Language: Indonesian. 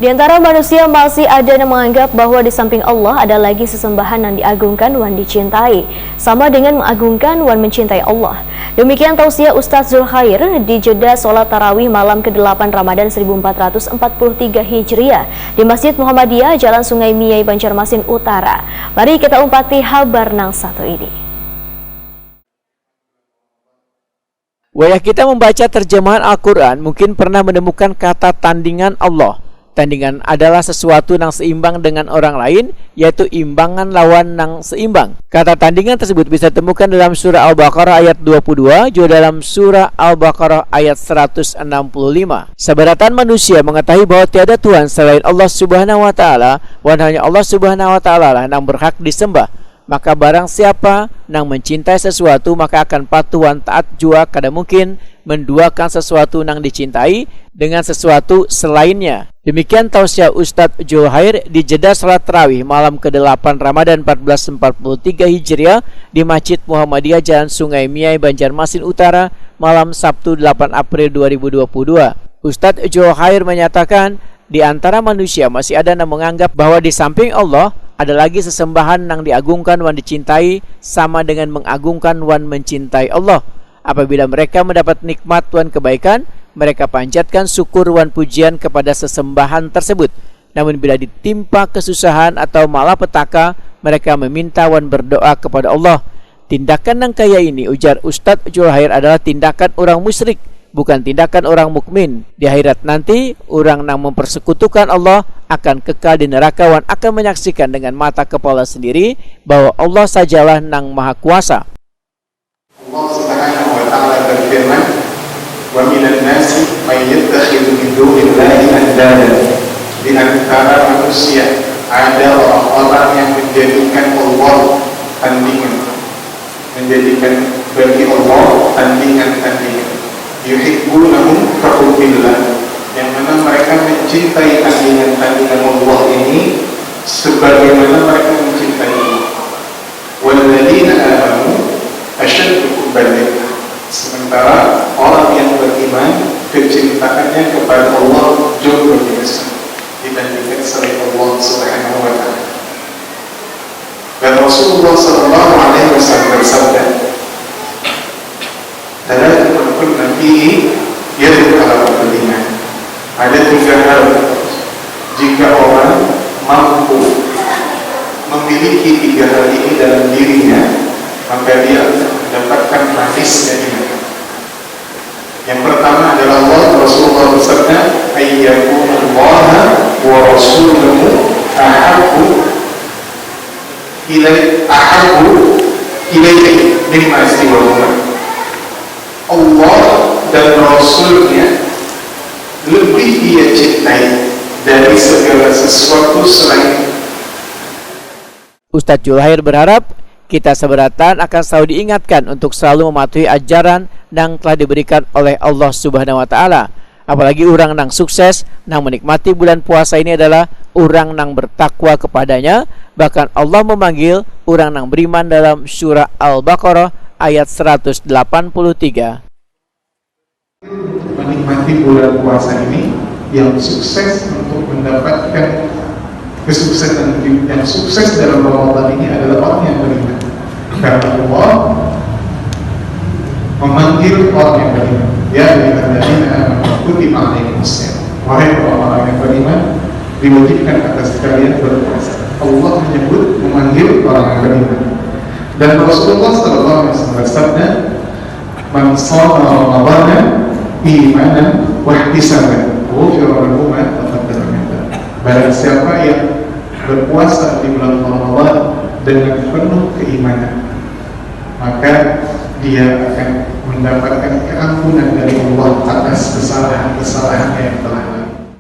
Di antara manusia masih ada yang menganggap bahwa di samping Allah ada lagi sesembahan yang diagungkan wan dicintai, sama dengan mengagungkan wan mencintai Allah. Demikian tausiah Ustadz Zulkhair di jeda sholat tarawih malam ke-8 Ramadan 1443 Hijriah di Masjid Muhammadiyah Jalan Sungai Miyai, Banjarmasin Utara. Mari kita umpati habar nang satu ini. Wayah kita membaca terjemahan Al-Quran mungkin pernah menemukan kata tandingan Allah. Tandingan adalah sesuatu yang seimbang dengan orang lain, yaitu imbangan lawan yang seimbang. Kata tandingan tersebut bisa ditemukan dalam surah Al-Baqarah ayat 22, juga dalam surah Al-Baqarah ayat 165. Sebaratan manusia mengetahui bahwa tiada Tuhan selain Allah Subhanahu wa taala, dan hanya Allah Subhanahu wa taala lah yang berhak disembah. Maka barang siapa yang mencintai sesuatu, maka akan patuhan taat jua kada mungkin menduakan sesuatu yang dicintai dengan sesuatu selainnya. Demikian tausiah Ustadz Zulkhair di jeda salat tarawih malam ke-8 Ramadan 1443 Hijriah di Masjid Muhammadiyah Jalan Sungai Miyai, Banjarmasin Utara malam Sabtu 8 April 2022. Ustadz Zulkhair menyatakan di antara manusia masih ada yang menganggap bahwa di samping Allah ada lagi sesembahan yang diagungkan wan dicintai, sama dengan mengagungkan wan mencintai Allah. Apabila mereka mendapat nikmat wan kebaikan, mereka panjatkan syukur wan pujian kepada sesembahan tersebut. Namun bila ditimpa kesusahan atau malapetaka, mereka meminta wan berdoa kepada Allah. Tindakan yang kaya ini, ujar Ustadz Zulkhair, adalah tindakan orang musyrik, bukan tindakan orang mukmin. Di akhirat nanti, orang yang mempersekutukan Allah akan kekal di neraka wan akan menyaksikan dengan mata kepala sendiri bahwa Allah sajalah yang maha kuasa. Allah Subhanahu wa taala berfirman, "Wa minan nasi may yattakhidhu min dunillahi andada." Di antara manusia ada orang-orang yang menjadikan Allah tandingan, menjadikan bagi Allah tandingan-tandingan. Yuhibbunahum kahubbillah, yang mana mereka mencintai tandingan-tandingan Allah ini sebagaimana mereka mencintai Allah. Walladzina amanu asyaddu hubban lillah, sementara orang yang beriman kecintaannya kepada Allah jauh lebih besar dibandingkan selain Allah Subhanahu wa taala. Dan Rasulullah sallallahu alaihi wasallam bersabda, "Thalathun kunna fihi yadullu ala al-iman." Ada 3 hal jika orang mampu memiliki 3 hal ini dalam dirinya, maka dia akan mendapatkan manisnya iman. Yang pertama adalah Allah. Rasulullah bersabda, "Ayyakunallaha wa rasuluhu ahabbu ilaihi mimma siwahuma." Allah dan Rasulnya lebih dia cintai dari segala sesuatu selain. Ustadz Zulkhair berharap kita seberatan akan selalu diingatkan untuk selalu mematuhi ajaran yang telah diberikan oleh Allah Subhanahu wa taala. Apalagi orang yang sukses, yang menikmati bulan puasa ini adalah orang yang bertakwa kepadanya. Bahkan Allah memanggil orang yang beriman dalam surah Al-Baqarah ayat 183. Menikmati bulan puasa ini, yang sukses untuk mendapatkan kesuksesan, yang sukses dalam Ramadan ini adalah orang yang beriman. Karena Allah memanggil orang yang beriman, ya ayyuhalladzina amanu kutiba alaikumusiyam, wahai orang-orang yang beriman, diwajibkan atas kalian berpuasa. Allah menyebut, memanggil orang yang beriman. Dan Rasulullah sallallahu alaihi wasallam bersabda, "Man shoma Ramadhana imanan wa ihtisaban, ghufira lahu ma taqaddama min dhanbi." Barang siapa yang berpuasa di bulan Ramadan dengan penuh keimanan, maka dia akan mendapatkan keampunan dari Allah atas kesalahan-kesalahannya yang telah